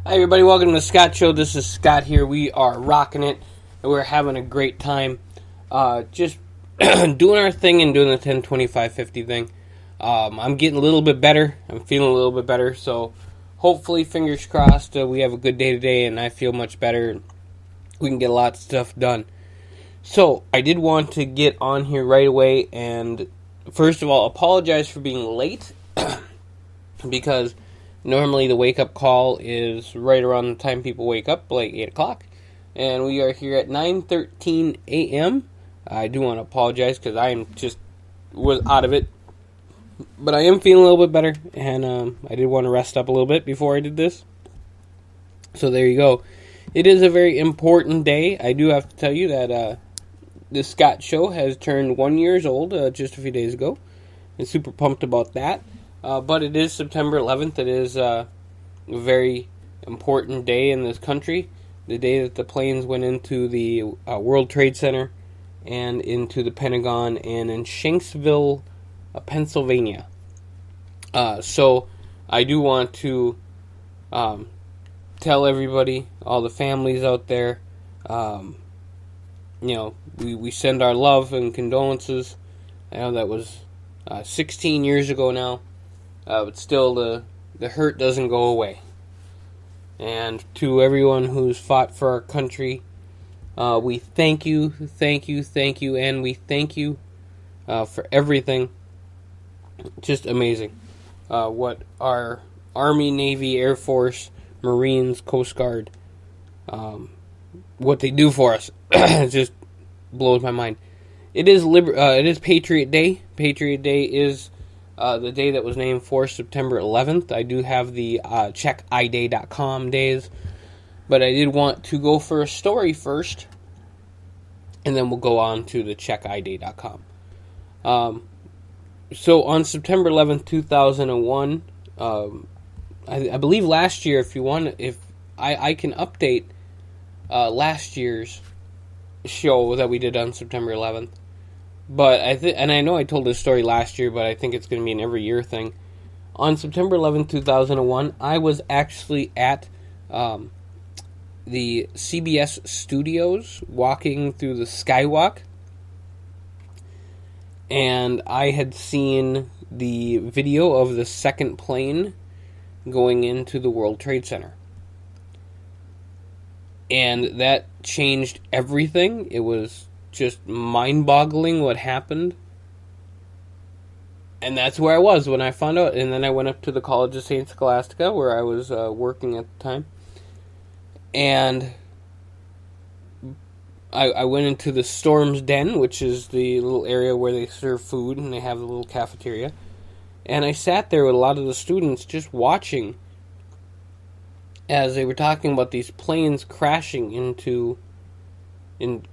Hi everybody, welcome to the Scott Show. This is Scott here. We are rocking it, and we're having a great time. Just doing our thing and doing the 10, 25, 50 thing. I'm getting a little bit better. I'm feeling a little bit better, so hopefully, fingers crossed, we have a good day today, and I feel much better. We can get a lot of stuff done. So, I did want to get on here right away, and first of all, apologize for being late, because normally the wake-up call is right around the time people wake up, like 8 o'clock. And we are here at 9:13 a.m. I do want to apologize because I was out of it. But I am feeling a little bit better. And I did want to rest up a little bit before I did this. So there you go. It is a very important day. I do have to tell you that the Scott Show has turned 1 year old just a few days ago. I'm super pumped about that. But it is September 11th. It is a very important day in this country. The day that the planes went into the World Trade Center and into the Pentagon and in Shanksville, Pennsylvania. So I do want to tell everybody, all the families out there, we send our love and condolences. I know that was 16 years ago now. But still, the hurt doesn't go away. And to everyone who's fought for our country, we thank you, and we thank you for everything. Just amazing. What our Army, Navy, Air Force, Marines, Coast Guard, what they do for us, it just blows my mind. It is Patriot Day. Patriot Day is the day that was named for September 11th. I do have the checkiday.com days, but I did want to go for a story first, and then we'll go on to the checkiday.com. So on September 11th, 2001, I believe last year, if I can update last year's show that we did on September 11th. But and I know I told this story last year, but I think it's going to be an every year thing. On September 11th, 2001, I was actually at the CBS studios walking through the Skywalk. And I had seen the video of the second plane going into the World Trade Center. And that changed everything. It was just mind-boggling what happened. And that's where I was when I found out. And then I went up to the College of St. Scholastica, where I was working at the time. And I went into the Storm's Den, which is the little area where they serve food, and they have the little cafeteria. And I sat there with a lot of the students just watching as they were talking about these planes crashing in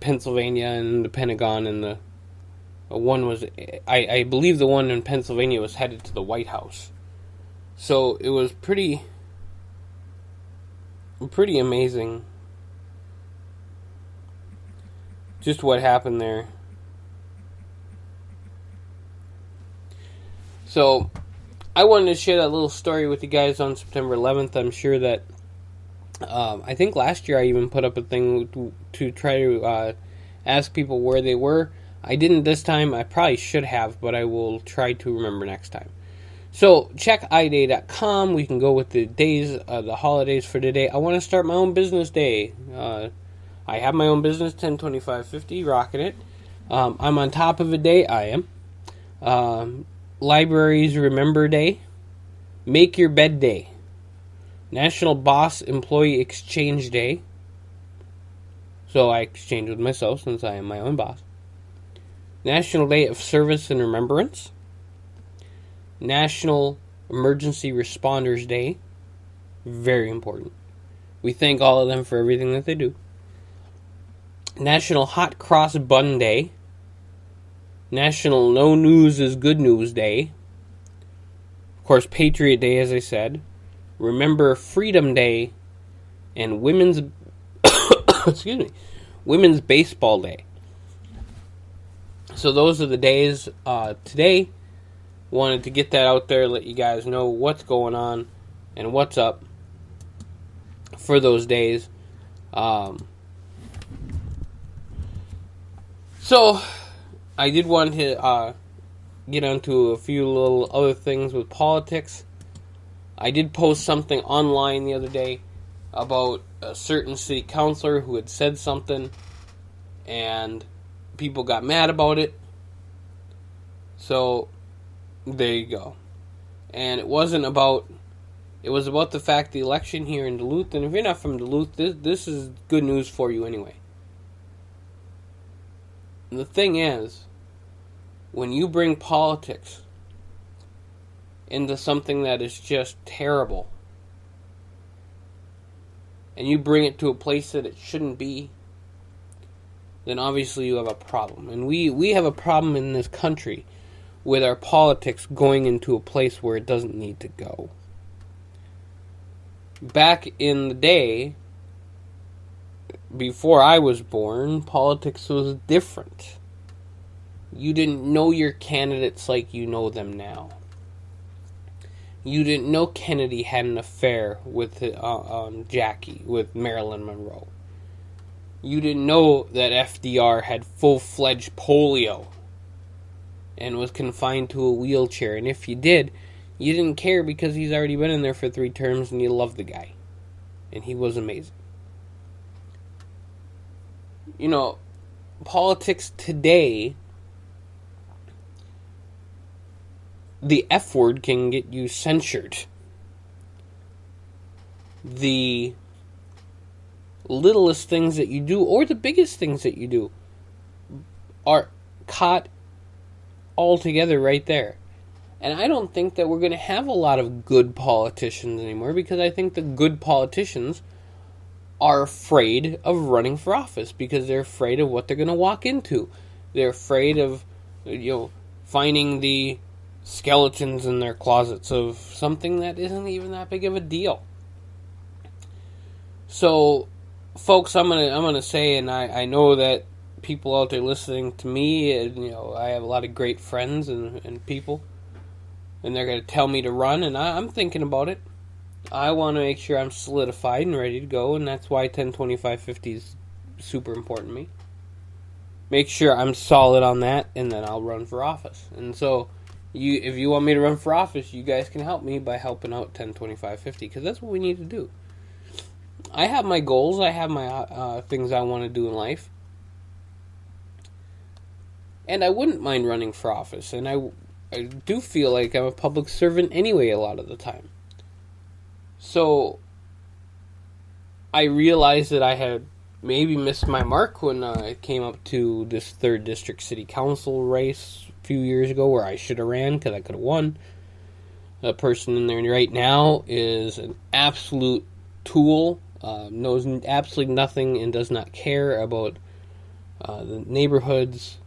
Pennsylvania and the Pentagon, and the one was, I believe the one in Pennsylvania was headed to the White House. So it was pretty amazing just what happened there. So I wanted to share that little story with you guys on September 11th. I'm sure that I think last year I even put up a thing to try to ask people where they were. I didn't this time. I probably should have, but I will try to remember next time. So, checkiday.com. We can go with the days, the holidays for today. I want to start my own business day. I have my own business, 102550, rocking it. I'm on top of a day. I am. Libraries Remember Day. Make Your Bed Day. National Boss Employee Exchange Day. So I exchange with myself since I am my own boss. National Day of Service and Remembrance. National Emergency Responders Day. Very important. We thank all of them for everything that they do. National Hot Cross Bun Day. National No News is Good News Day. Of course, Patriot Day, as I said. Remember Freedom Day, and Women's Women's Baseball Day. So those are the days today. Wanted to get that out there, let you guys know what's going on and what's up. for those days. So, I did want to get onto a few little other things with politics. I did post something online the other day about a certain city councilor who had said something, and people got mad about it. So, there you go. And it was about the fact the election here in Duluth, and if you're not from Duluth, this is good news for you anyway. And the thing is, when you bring politics into something that is just terrible, and you bring it to a place that it shouldn't be, then obviously you have a problem. And we have a problem in this country with our politics going into a place where it doesn't need to go. Back in the day, before I was born, politics was different. You didn't know your candidates like you know them now. You didn't know Kennedy had an affair with Jackie, with Marilyn Monroe. You didn't know that FDR had full-fledged polio and was confined to a wheelchair. And if you did, you didn't care because he's already been in there for 3 terms and you loved the guy. And he was amazing. You know, politics today, the F word can get you censured. The littlest things that you do, or the biggest things that you do, are caught all together right there. And I don't think that we're going to have a lot of good politicians anymore, because I think the good politicians are afraid of running for office because they're afraid of what they're going to walk into. They're afraid of, finding the skeletons in their closets of something that isn't even that big of a deal. So, folks, I'm gonna say, and I know that people out there listening to me, I have a lot of great friends and people, and they're going to tell me to run, and I'm thinking about it. I want to make sure I'm solidified and ready to go, and that's why 10-25-50 is super important to me. Make sure I'm solid on that, and then I'll run for office. And so, if you want me to run for office, you guys can help me by helping out 10-25-50, because that's what we need to do. I have my goals. I have my things I want to do in life. And I wouldn't mind running for office. And I do feel like I'm a public servant anyway a lot of the time. So, I realized that I had maybe missed my mark when it came up to this 3rd District City Council race a few years ago, where I should have ran because I could have won. The person in there right now is an absolute tool, knows absolutely nothing and does not care about the neighborhoods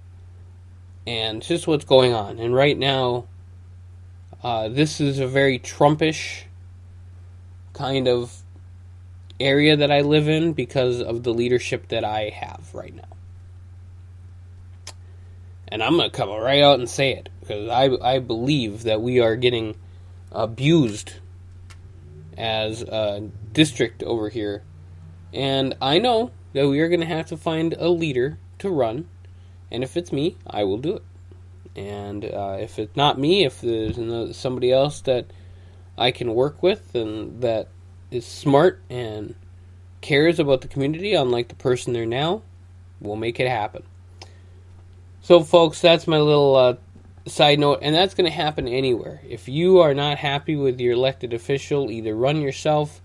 and just what's going on. And right now, this is a very Trumpish kind of area that I live in because of the leadership that I have right now. And I'm going to come right out and say it, because I believe that we are getting abused as a district over here. And I know that we are going to have to find a leader to run. And if it's me, I will do it. And if it's not me, if there's somebody else that I can work with and that is smart and cares about the community, unlike the person there now, we'll make it happen. So, folks, that's my little side note, and that's going to happen anywhere. If you are not happy with your elected official, either run yourself,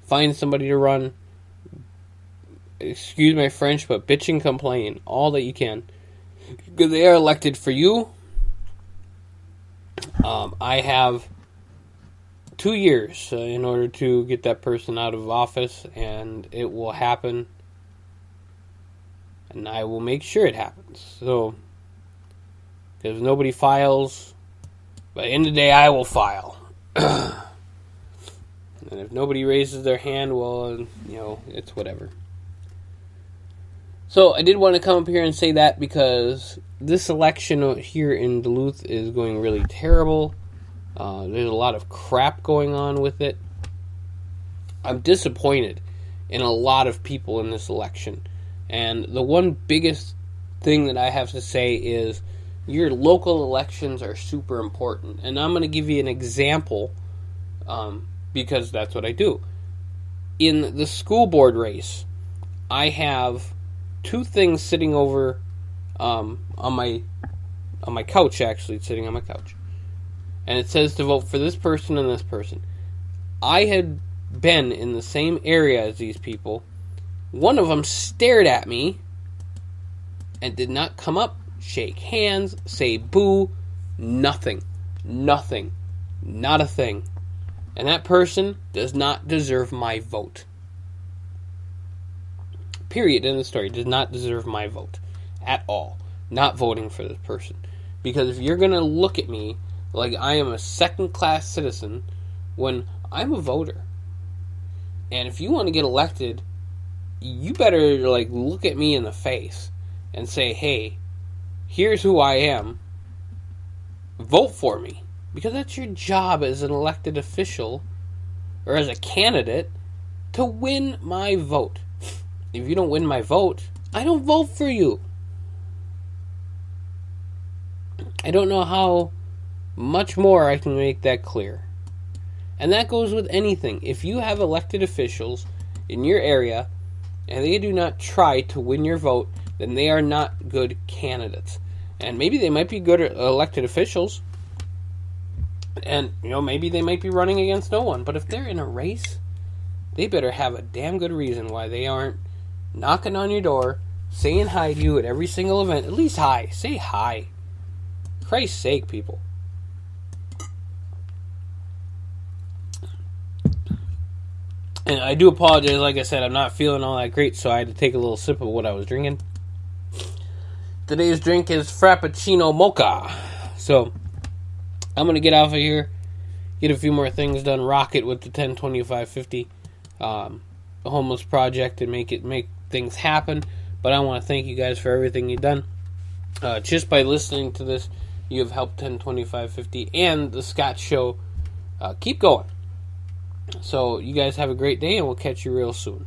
find somebody to run, excuse my French, but bitch and complain all that you can, because they are elected for you. I have 2 years in order to get that person out of office, and it will happen, and I will make sure it happens. So, because nobody files, by the end of the day, I will file. And if nobody raises their hand, well, it's whatever. So, I did want to come up here and say that because this election here in Duluth is going really terrible. There's a lot of crap going on with it. I'm disappointed in a lot of people in this election. And the one biggest thing that I have to say is your local elections are super important. And I'm going to give you an example because that's what I do. In the school board race, I have two things sitting over on my couch, actually, sitting on my couch. And it says to vote for this person and this person. I had been in the same area as these people. One of them stared at me and did not come up, shake hands, say boo, nothing. Nothing. Not a thing. And that person does not deserve my vote. Period. In the story. Does not deserve my vote. At all. Not voting for this person. Because if you're going to look at me like I am a second-class citizen when I'm a voter. And if you want to get elected, you better look at me in the face and say, hey, here's who I am. Vote for me. Because that's your job as an elected official or as a candidate to win my vote. If you don't win my vote, I don't vote for you. I don't know how much more I can make that clear. And that goes with anything. If you have elected officials in your area and they do not try to win your vote, then they are not good candidates. And maybe they might be good elected officials. And, maybe they might be running against no one. But if they're in a race, they better have a damn good reason why they aren't knocking on your door, saying hi to you at every single event. At least hi. Say hi. Christ's sake, people. And I do apologize, like I said, I'm not feeling all that great, so I had to take a little sip of what I was drinking. Today's drink is Frappuccino Mocha. So, I'm going to get off of here, get a few more things done, rock it with the 10-25-50 homeless project, and make things happen. But I want to thank you guys for everything you've done. Just by listening to this, you have helped 10-25-50 and the Scott Show keep going. So, you guys have a great day, and we'll catch you real soon.